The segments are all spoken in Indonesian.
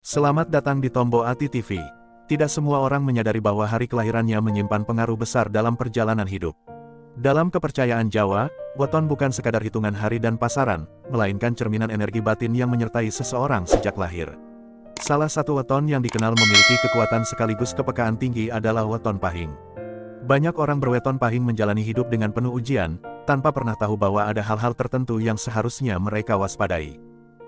Selamat datang di Tombo Ati TV. Tidak semua orang menyadari bahwa hari kelahirannya menyimpan pengaruh besar dalam perjalanan hidup. Dalam kepercayaan Jawa, weton bukan sekadar hitungan hari dan pasaran, melainkan cerminan energi batin yang menyertai seseorang sejak lahir. Salah satu weton yang dikenal memiliki kekuatan sekaligus kepekaan tinggi adalah weton pahing. Banyak orang berweton pahing menjalani hidup dengan penuh ujian, tanpa pernah tahu bahwa ada hal-hal tertentu yang seharusnya mereka waspadai.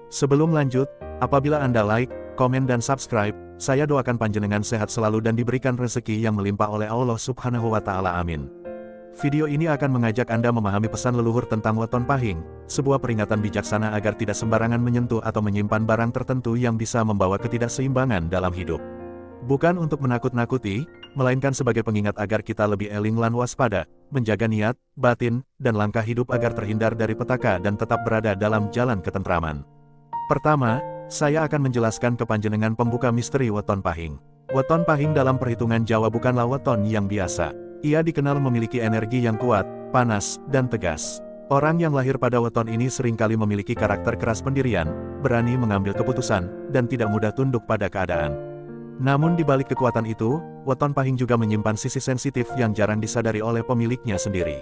Sebelum lanjut, apabila Anda like, komen dan subscribe, saya doakan panjenengan sehat selalu dan diberikan rezeki yang melimpah oleh Allah Subhanahu wa Ta'ala. Amin. Video ini akan mengajak Anda memahami pesan leluhur tentang weton pahing, sebuah peringatan bijaksana agar tidak sembarangan menyentuh atau menyimpan barang tertentu yang bisa membawa ketidakseimbangan dalam hidup. Bukan untuk menakut-nakuti, melainkan sebagai pengingat agar kita lebih eling lan waspada, menjaga niat, batin, dan langkah hidup agar terhindar dari petaka dan tetap berada dalam jalan ketentraman. Pertama, saya akan menjelaskan ke panjenengan pembuka misteri weton pahing. Weton pahing dalam perhitungan Jawa bukanlah weton yang biasa. Ia dikenal memiliki energi yang kuat, panas, dan tegas. Orang yang lahir pada weton ini seringkali memiliki karakter keras pendirian, berani mengambil keputusan, dan tidak mudah tunduk pada keadaan. Namun di balik kekuatan itu, weton pahing juga menyimpan sisi sensitif yang jarang disadari oleh pemiliknya sendiri.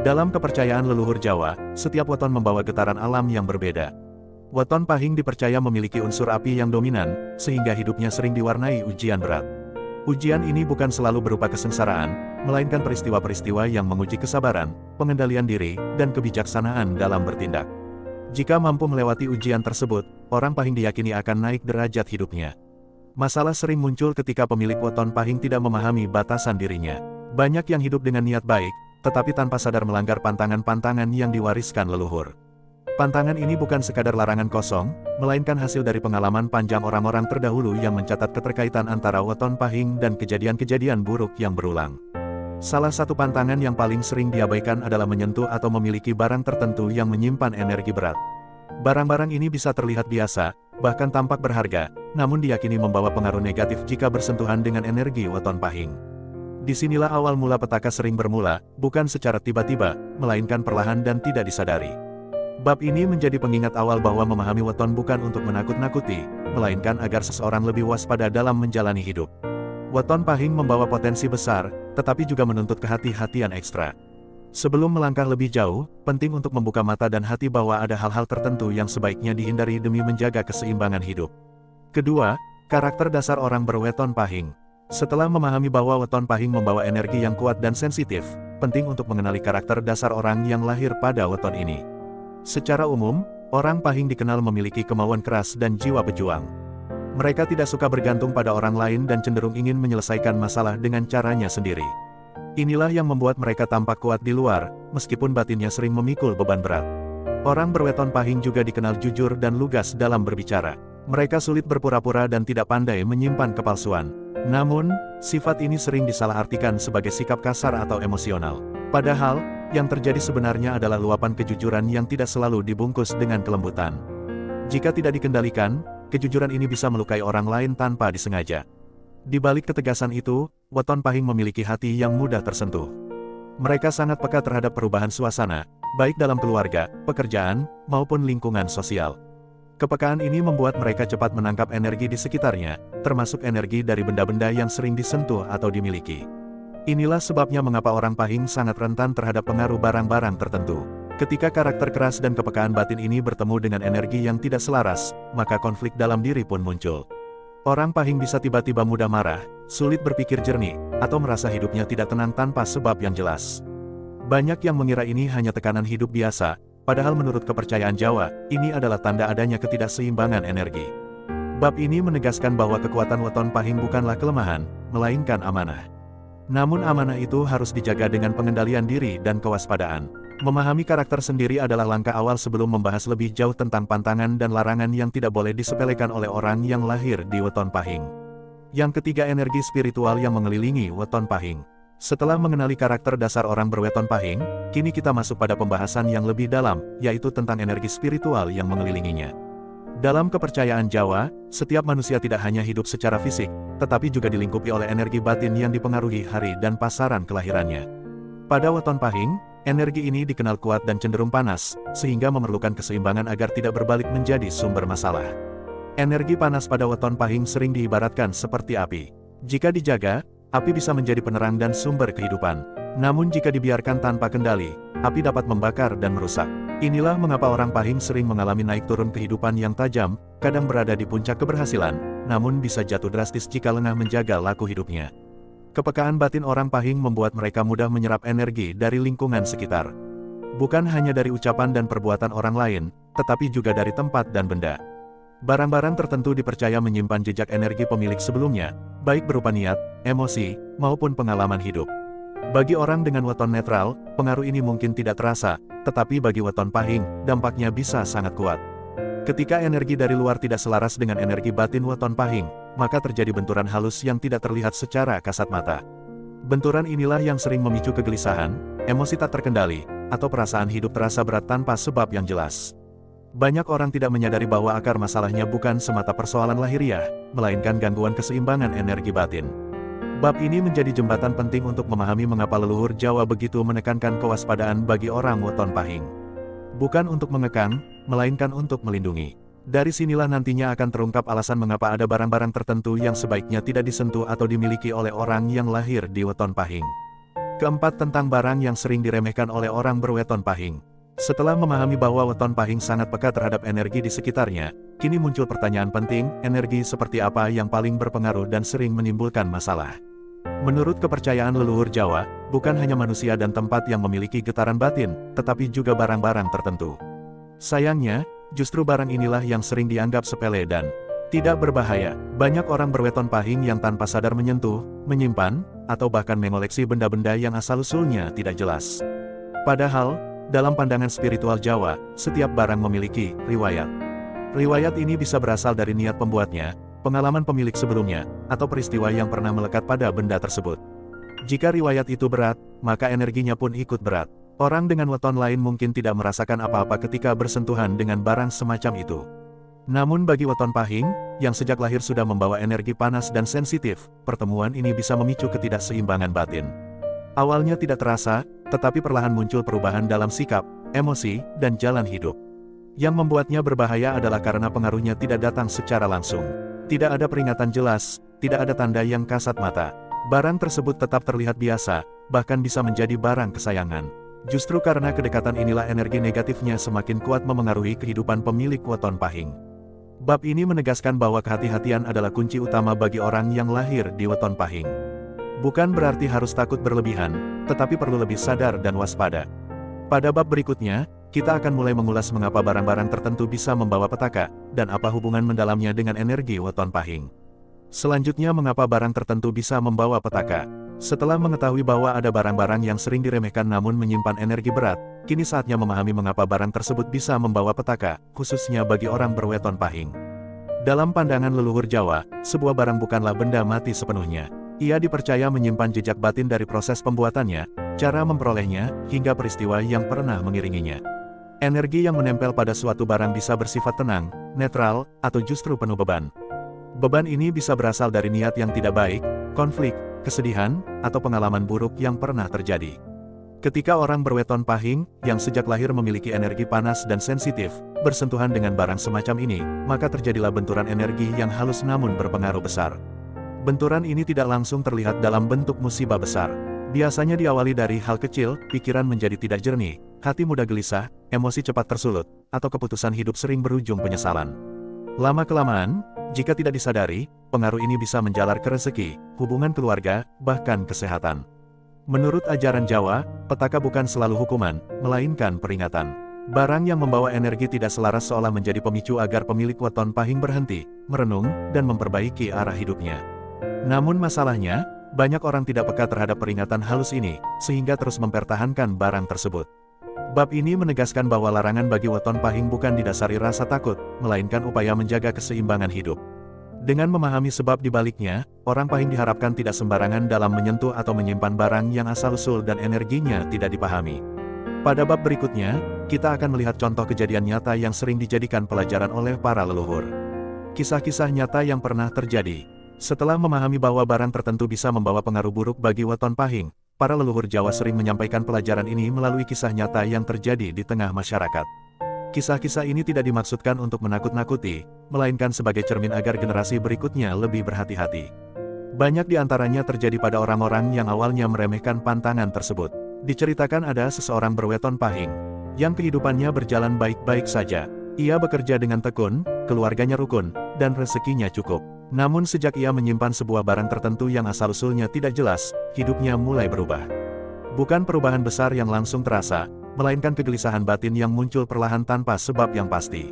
Dalam kepercayaan leluhur Jawa, setiap weton membawa getaran alam yang berbeda. Weton pahing dipercaya memiliki unsur api yang dominan, sehingga hidupnya sering diwarnai ujian berat. Ujian ini bukan selalu berupa kesengsaraan, melainkan peristiwa-peristiwa yang menguji kesabaran, pengendalian diri, dan kebijaksanaan dalam bertindak. Jika mampu melewati ujian tersebut, orang pahing diyakini akan naik derajat hidupnya. Masalah sering muncul ketika pemilik weton pahing tidak memahami batasan dirinya. Banyak yang hidup dengan niat baik, tetapi tanpa sadar melanggar pantangan-pantangan yang diwariskan leluhur. Pantangan ini bukan sekadar larangan kosong, melainkan hasil dari pengalaman panjang orang-orang terdahulu yang mencatat keterkaitan antara weton pahing dan kejadian-kejadian buruk yang berulang. Salah satu pantangan yang paling sering diabaikan adalah menyentuh atau memiliki barang tertentu yang menyimpan energi berat. Barang-barang ini bisa terlihat biasa, bahkan tampak berharga, namun diyakini membawa pengaruh negatif jika bersentuhan dengan energi weton pahing. Disinilah awal mula petaka sering bermula, bukan secara tiba-tiba, melainkan perlahan dan tidak disadari. Bab ini menjadi pengingat awal bahwa memahami weton bukan untuk menakut-nakuti, melainkan agar seseorang lebih waspada dalam menjalani hidup. Weton pahing membawa potensi besar, tetapi juga menuntut kehati-hatian ekstra. Sebelum melangkah lebih jauh, penting untuk membuka mata dan hati bahwa ada hal-hal tertentu yang sebaiknya dihindari demi menjaga keseimbangan hidup. Kedua, karakter dasar orang berweton pahing. Setelah memahami bahwa weton pahing membawa energi yang kuat dan sensitif, penting untuk mengenali karakter dasar orang yang lahir pada weton ini. Secara umum, orang pahing dikenal memiliki kemauan keras dan jiwa pejuang. Mereka tidak suka bergantung pada orang lain dan cenderung ingin menyelesaikan masalah dengan caranya sendiri. Inilah yang membuat mereka tampak kuat di luar, meskipun batinnya sering memikul beban berat. Orang berweton pahing juga dikenal jujur dan lugas dalam berbicara. Mereka sulit berpura-pura dan tidak pandai menyimpan kepalsuan. Namun, sifat ini sering disalahartikan sebagai sikap kasar atau emosional. Padahal, yang terjadi sebenarnya adalah luapan kejujuran yang tidak selalu dibungkus dengan kelembutan. Jika tidak dikendalikan, kejujuran ini bisa melukai orang lain tanpa disengaja. Di balik ketegasan itu, weton pahing memiliki hati yang mudah tersentuh. Mereka sangat peka terhadap perubahan suasana, baik dalam keluarga, pekerjaan, maupun lingkungan sosial. Kepekaan ini membuat mereka cepat menangkap energi di sekitarnya, termasuk energi dari benda-benda yang sering disentuh atau dimiliki. Inilah sebabnya mengapa orang pahing sangat rentan terhadap pengaruh barang-barang tertentu. Ketika karakter keras dan kepekaan batin ini bertemu dengan energi yang tidak selaras, maka konflik dalam diri pun muncul. Orang pahing bisa tiba-tiba mudah marah, sulit berpikir jernih, atau merasa hidupnya tidak tenang tanpa sebab yang jelas. Banyak yang mengira ini hanya tekanan hidup biasa, padahal menurut kepercayaan Jawa, ini adalah tanda adanya ketidakseimbangan energi. Bab ini menegaskan bahwa kekuatan weton pahing bukanlah kelemahan, melainkan amanah. Namun amanah itu harus dijaga dengan pengendalian diri dan kewaspadaan. Memahami karakter sendiri adalah langkah awal sebelum membahas lebih jauh tentang pantangan dan larangan yang tidak boleh disepelekan oleh orang yang lahir di weton pahing. Yang ketiga, energi spiritual yang mengelilingi weton pahing. Setelah mengenali karakter dasar orang berweton pahing, kini kita masuk pada pembahasan yang lebih dalam, yaitu tentang energi spiritual yang mengelilinginya. Dalam kepercayaan Jawa, setiap manusia tidak hanya hidup secara fisik, tetapi juga dilingkupi oleh energi batin yang dipengaruhi hari dan pasaran kelahirannya. Pada weton pahing, energi ini dikenal kuat dan cenderung panas, sehingga memerlukan keseimbangan agar tidak berbalik menjadi sumber masalah. Energi panas pada weton pahing sering diibaratkan seperti api. Jika dijaga, api bisa menjadi penerang dan sumber kehidupan. Namun jika dibiarkan tanpa kendali, api dapat membakar dan merusak. Inilah mengapa orang pahing sering mengalami naik turun kehidupan yang tajam, kadang berada di puncak keberhasilan, namun bisa jatuh drastis jika lengah menjaga laku hidupnya. Kepekaan batin orang pahing membuat mereka mudah menyerap energi dari lingkungan sekitar. Bukan hanya dari ucapan dan perbuatan orang lain, tetapi juga dari tempat dan benda. Barang-barang tertentu dipercaya menyimpan jejak energi pemilik sebelumnya, baik berupa niat, emosi, maupun pengalaman hidup. Bagi orang dengan weton netral, pengaruh ini mungkin tidak terasa, tetapi bagi weton pahing, dampaknya bisa sangat kuat. Ketika energi dari luar tidak selaras dengan energi batin weton pahing, maka terjadi benturan halus yang tidak terlihat secara kasat mata. Benturan inilah yang sering memicu kegelisahan, emosi tak terkendali, atau perasaan hidup terasa berat tanpa sebab yang jelas. Banyak orang tidak menyadari bahwa akar masalahnya bukan semata persoalan lahiriah, melainkan gangguan keseimbangan energi batin. Bab ini menjadi jembatan penting untuk memahami mengapa leluhur Jawa begitu menekankan kewaspadaan bagi orang weton pahing. Bukan untuk mengekang, melainkan untuk melindungi. Dari sinilah nantinya akan terungkap alasan mengapa ada barang-barang tertentu yang sebaiknya tidak disentuh atau dimiliki oleh orang yang lahir di weton pahing. Keempat, tentang barang yang sering diremehkan oleh orang berweton pahing. Setelah memahami bahwa weton pahing sangat peka terhadap energi di sekitarnya, kini muncul pertanyaan penting, energi seperti apa yang paling berpengaruh dan sering menimbulkan masalah. Menurut kepercayaan leluhur Jawa, bukan hanya manusia dan tempat yang memiliki getaran batin, tetapi juga barang-barang tertentu. Sayangnya, justru barang inilah yang sering dianggap sepele dan tidak berbahaya. Banyak orang berweton pahing yang tanpa sadar menyentuh, menyimpan, atau bahkan mengoleksi benda-benda yang asal-usulnya tidak jelas. Padahal, dalam pandangan spiritual Jawa, setiap barang memiliki riwayat. Riwayat ini bisa berasal dari niat pembuatnya, pengalaman pemilik sebelumnya, atau peristiwa yang pernah melekat pada benda tersebut. Jika riwayat itu berat, maka energinya pun ikut berat. Orang dengan weton lain mungkin tidak merasakan apa-apa ketika bersentuhan dengan barang semacam itu. Namun bagi weton pahing, yang sejak lahir sudah membawa energi panas dan sensitif, pertemuan ini bisa memicu ketidakseimbangan batin. Awalnya tidak terasa, tetapi perlahan muncul perubahan dalam sikap, emosi, dan jalan hidup. Yang membuatnya berbahaya adalah karena pengaruhnya tidak datang secara langsung. Tidak ada peringatan jelas, tidak ada tanda yang kasat mata. Barang tersebut tetap terlihat biasa, bahkan bisa menjadi barang kesayangan. Justru karena kedekatan inilah energi negatifnya semakin kuat memengaruhi kehidupan pemilik weton pahing. Bab ini menegaskan bahwa kehati-hatian adalah kunci utama bagi orang yang lahir di weton pahing. Bukan berarti harus takut berlebihan, tetapi perlu lebih sadar dan waspada. Pada bab berikutnya, kita akan mulai mengulas mengapa barang-barang tertentu bisa membawa petaka, dan apa hubungan mendalamnya dengan energi weton pahing. Selanjutnya, mengapa barang tertentu bisa membawa petaka. Setelah mengetahui bahwa ada barang-barang yang sering diremehkan namun menyimpan energi berat, kini saatnya memahami mengapa barang tersebut bisa membawa petaka, khususnya bagi orang berweton pahing. Dalam pandangan leluhur Jawa, sebuah barang bukanlah benda mati sepenuhnya. Ia dipercaya menyimpan jejak batin dari proses pembuatannya, cara memperolehnya, hingga peristiwa yang pernah mengiringinya. Energi yang menempel pada suatu barang bisa bersifat tenang, netral, atau justru penuh beban. Beban ini bisa berasal dari niat yang tidak baik, konflik, kesedihan, atau pengalaman buruk yang pernah terjadi. Ketika orang berweton pahing, yang sejak lahir memiliki energi panas dan sensitif, bersentuhan dengan barang semacam ini, maka terjadilah benturan energi yang halus namun berpengaruh besar. Benturan ini tidak langsung terlihat dalam bentuk musibah besar. Biasanya diawali dari hal kecil, pikiran menjadi tidak jernih, hati mudah gelisah, emosi cepat tersulut, atau keputusan hidup sering berujung penyesalan. Lama-kelamaan, jika tidak disadari, pengaruh ini bisa menjalar ke rezeki, hubungan keluarga, bahkan kesehatan. Menurut ajaran Jawa, petaka bukan selalu hukuman, melainkan peringatan. Barang yang membawa energi tidak selaras seolah menjadi pemicu agar pemilik weton pahing berhenti, merenung, dan memperbaiki arah hidupnya. Namun masalahnya, banyak orang tidak peka terhadap peringatan halus ini, sehingga terus mempertahankan barang tersebut. Bab ini menegaskan bahwa larangan bagi weton pahing bukan didasari rasa takut, melainkan upaya menjaga keseimbangan hidup. Dengan memahami sebab dibaliknya, orang pahing diharapkan tidak sembarangan dalam menyentuh atau menyimpan barang yang asal-usul dan energinya tidak dipahami. Pada bab berikutnya, kita akan melihat contoh kejadian nyata yang sering dijadikan pelajaran oleh para leluhur. Kisah-kisah nyata yang pernah terjadi. Setelah memahami bahwa barang tertentu bisa membawa pengaruh buruk bagi weton pahing, para leluhur Jawa sering menyampaikan pelajaran ini melalui kisah nyata yang terjadi di tengah masyarakat. Kisah-kisah ini tidak dimaksudkan untuk menakut-nakuti, melainkan sebagai cermin agar generasi berikutnya lebih berhati-hati. Banyak di antaranya terjadi pada orang-orang yang awalnya meremehkan pantangan tersebut. Diceritakan ada seseorang berweton pahing, yang kehidupannya berjalan baik-baik saja. Ia bekerja dengan tekun, keluarganya rukun, dan rezekinya cukup. Namun sejak ia menyimpan sebuah barang tertentu yang asal-usulnya tidak jelas, hidupnya mulai berubah. Bukan perubahan besar yang langsung terasa, melainkan kegelisahan batin yang muncul perlahan tanpa sebab yang pasti.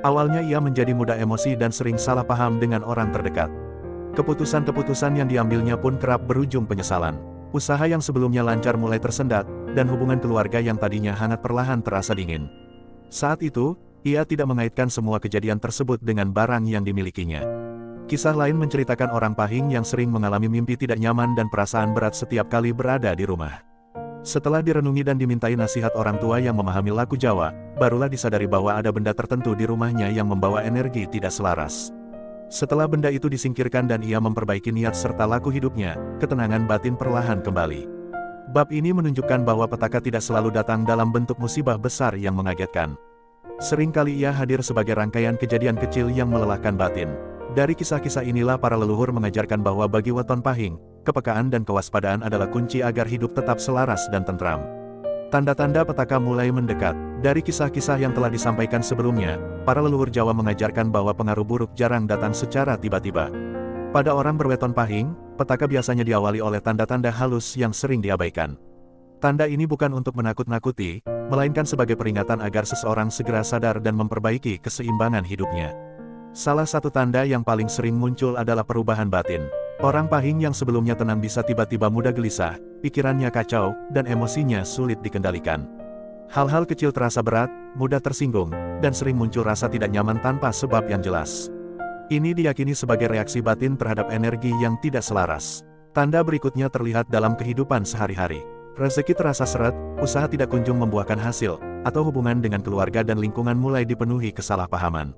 Awalnya ia menjadi mudah emosi dan sering salah paham dengan orang terdekat. Keputusan-keputusan yang diambilnya pun kerap berujung penyesalan. Usaha yang sebelumnya lancar mulai tersendat, dan hubungan keluarga yang tadinya hangat perlahan terasa dingin. Saat itu, ia tidak mengaitkan semua kejadian tersebut dengan barang yang dimilikinya. Kisah lain menceritakan orang pahing yang sering mengalami mimpi tidak nyaman dan perasaan berat setiap kali berada di rumah. Setelah direnungi dan dimintai nasihat orang tua yang memahami laku Jawa, barulah disadari bahwa ada benda tertentu di rumahnya yang membawa energi tidak selaras. Setelah benda itu disingkirkan dan ia memperbaiki niat serta laku hidupnya, ketenangan batin perlahan kembali. Bab ini menunjukkan bahwa petaka tidak selalu datang dalam bentuk musibah besar yang mengagetkan. Seringkali ia hadir sebagai rangkaian kejadian kecil yang melelahkan batin. Dari kisah-kisah inilah para leluhur mengajarkan bahwa bagi weton pahing, kepekaan dan kewaspadaan adalah kunci agar hidup tetap selaras dan tentram. Tanda-tanda petaka mulai mendekat. Dari kisah-kisah yang telah disampaikan sebelumnya, para leluhur Jawa mengajarkan bahwa pengaruh buruk jarang datang secara tiba-tiba. Pada orang berweton pahing, petaka biasanya diawali oleh tanda-tanda halus yang sering diabaikan. Tanda ini bukan untuk menakut-nakuti, melainkan sebagai peringatan agar seseorang segera sadar dan memperbaiki keseimbangan hidupnya. Salah satu tanda yang paling sering muncul adalah perubahan batin. Orang pahing yang sebelumnya tenang bisa tiba-tiba mudah gelisah, pikirannya kacau, dan emosinya sulit dikendalikan. Hal-hal kecil terasa berat, mudah tersinggung, dan sering muncul rasa tidak nyaman tanpa sebab yang jelas. Ini diyakini sebagai reaksi batin terhadap energi yang tidak selaras. Tanda berikutnya terlihat dalam kehidupan sehari-hari. Rezeki terasa seret, usaha tidak kunjung membuahkan hasil, atau hubungan dengan keluarga dan lingkungan mulai dipenuhi kesalahpahaman.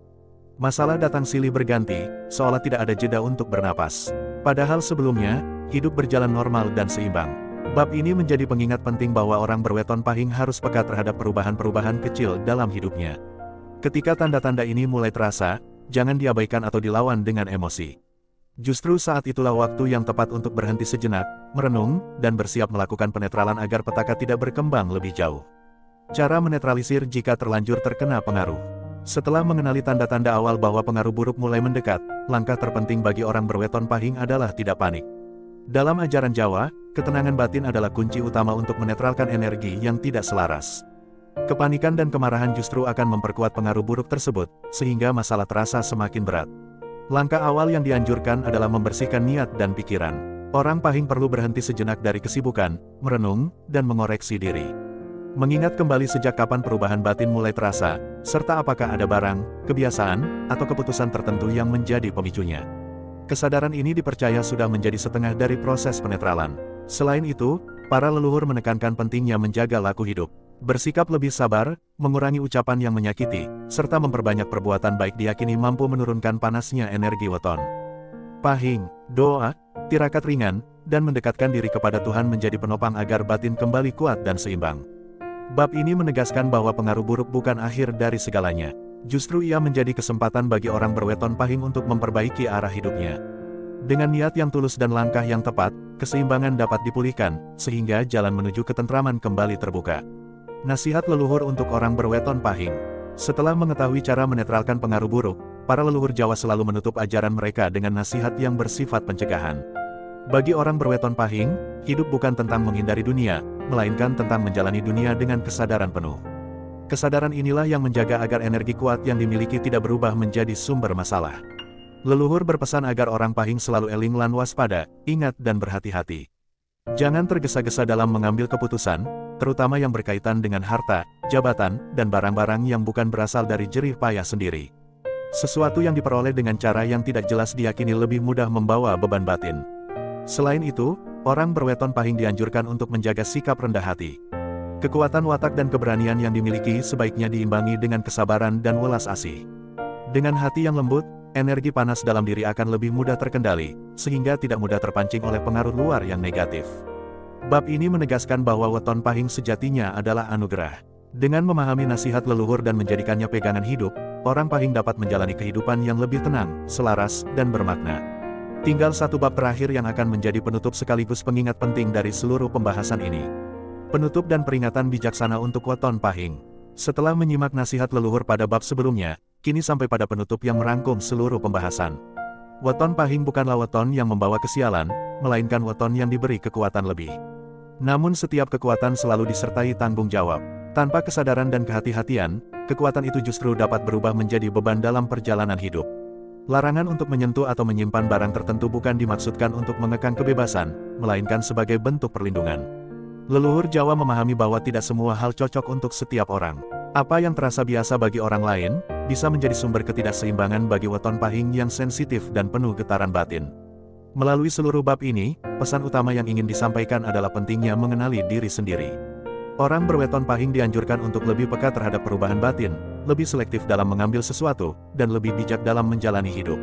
Masalah datang silih berganti, seolah tidak ada jeda untuk bernapas. Padahal sebelumnya, hidup berjalan normal dan seimbang. Bab ini menjadi pengingat penting bahwa orang berweton pahing harus peka terhadap perubahan-perubahan kecil dalam hidupnya. Ketika tanda-tanda ini mulai terasa, jangan diabaikan atau dilawan dengan emosi. Justru saat itulah waktu yang tepat untuk berhenti sejenak, merenung, dan bersiap melakukan penetralan agar petaka tidak berkembang lebih jauh. Cara menetralisir jika terlanjur terkena pengaruh. Setelah mengenali tanda-tanda awal bahwa pengaruh buruk mulai mendekat, langkah terpenting bagi orang berweton pahing adalah tidak panik. Dalam ajaran Jawa, ketenangan batin adalah kunci utama untuk menetralkan energi yang tidak selaras. Kepanikan dan kemarahan justru akan memperkuat pengaruh buruk tersebut, sehingga masalah terasa semakin berat. Langkah awal yang dianjurkan adalah membersihkan niat dan pikiran. Orang pahing perlu berhenti sejenak dari kesibukan, merenung, dan mengoreksi diri. Mengingat kembali sejak kapan perubahan batin mulai terasa, serta apakah ada barang, kebiasaan, atau keputusan tertentu yang menjadi pemicunya. Kesadaran ini dipercaya sudah menjadi setengah dari proses penetralan. Selain itu, para leluhur menekankan pentingnya menjaga laku hidup, bersikap lebih sabar, mengurangi ucapan yang menyakiti, serta memperbanyak perbuatan baik diyakini mampu menurunkan panasnya energi weton pahing. Doa, tirakat ringan, dan mendekatkan diri kepada Tuhan menjadi penopang agar batin kembali kuat dan seimbang. Bab ini menegaskan bahwa pengaruh buruk bukan akhir dari segalanya. Justru ia menjadi kesempatan bagi orang berweton pahing untuk memperbaiki arah hidupnya. Dengan niat yang tulus dan langkah yang tepat, keseimbangan dapat dipulihkan, sehingga jalan menuju ketentraman kembali terbuka. Nasihat leluhur untuk orang berweton pahing. Setelah mengetahui cara menetralkan pengaruh buruk, para leluhur Jawa selalu menutup ajaran mereka dengan nasihat yang bersifat pencegahan. Bagi orang berweton pahing, hidup bukan tentang menghindari dunia, melainkan tentang menjalani dunia dengan kesadaran penuh. Kesadaran inilah yang menjaga agar energi kuat yang dimiliki tidak berubah menjadi sumber masalah. Leluhur berpesan agar orang pahing selalu eling lan waspada, ingat dan berhati-hati. Jangan tergesa-gesa dalam mengambil keputusan, terutama yang berkaitan dengan harta, jabatan, dan barang-barang yang bukan berasal dari jerih payah sendiri. Sesuatu yang diperoleh dengan cara yang tidak jelas diyakini lebih mudah membawa beban batin. Selain itu, orang berweton pahing dianjurkan untuk menjaga sikap rendah hati. Kekuatan watak dan keberanian yang dimiliki sebaiknya diimbangi dengan kesabaran dan welas asih. Dengan hati yang lembut, energi panas dalam diri akan lebih mudah terkendali, sehingga tidak mudah terpancing oleh pengaruh luar yang negatif. Bab ini menegaskan bahwa weton pahing sejatinya adalah anugerah. Dengan memahami nasihat leluhur dan menjadikannya pegangan hidup, orang Pahing dapat menjalani kehidupan yang lebih tenang, selaras, dan bermakna. Tinggal satu bab terakhir yang akan menjadi penutup sekaligus pengingat penting dari seluruh pembahasan ini. Penutup dan peringatan bijaksana untuk weton Pahing. Setelah menyimak nasihat leluhur pada bab sebelumnya, kini sampai pada penutup yang merangkum seluruh pembahasan. Weton Pahing bukanlah weton yang membawa kesialan, melainkan weton yang diberi kekuatan lebih. Namun setiap kekuatan selalu disertai tanggung jawab. Tanpa kesadaran dan kehati-hatian, kekuatan itu justru dapat berubah menjadi beban dalam perjalanan hidup. Larangan untuk menyentuh atau menyimpan barang tertentu bukan dimaksudkan untuk mengekang kebebasan, melainkan sebagai bentuk perlindungan. Leluhur Jawa memahami bahwa tidak semua hal cocok untuk setiap orang. Apa yang terasa biasa bagi orang lain, bisa menjadi sumber ketidakseimbangan bagi weton Pahing yang sensitif dan penuh getaran batin. Melalui seluruh bab ini, pesan utama yang ingin disampaikan adalah pentingnya mengenali diri sendiri. Orang berweton Pahing dianjurkan untuk lebih peka terhadap perubahan batin, lebih selektif dalam mengambil sesuatu, dan lebih bijak dalam menjalani hidup.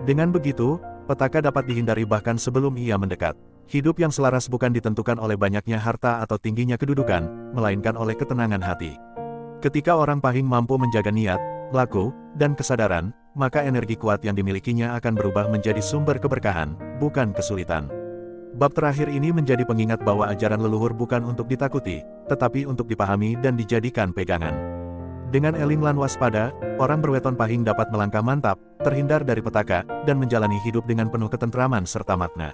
Dengan begitu, petaka dapat dihindari bahkan sebelum ia mendekat. Hidup yang selaras bukan ditentukan oleh banyaknya harta atau tingginya kedudukan, melainkan oleh ketenangan hati. Ketika orang Pahing mampu menjaga niat, laku, dan kesadaran, maka energi kuat yang dimilikinya akan berubah menjadi sumber keberkahan, bukan kesulitan. Bab terakhir ini menjadi pengingat bahwa ajaran leluhur bukan untuk ditakuti, tetapi untuk dipahami dan dijadikan pegangan. Dengan eling lan waspada, orang berweton Pahing dapat melangkah mantap, terhindar dari petaka, dan menjalani hidup dengan penuh ketentraman serta makna.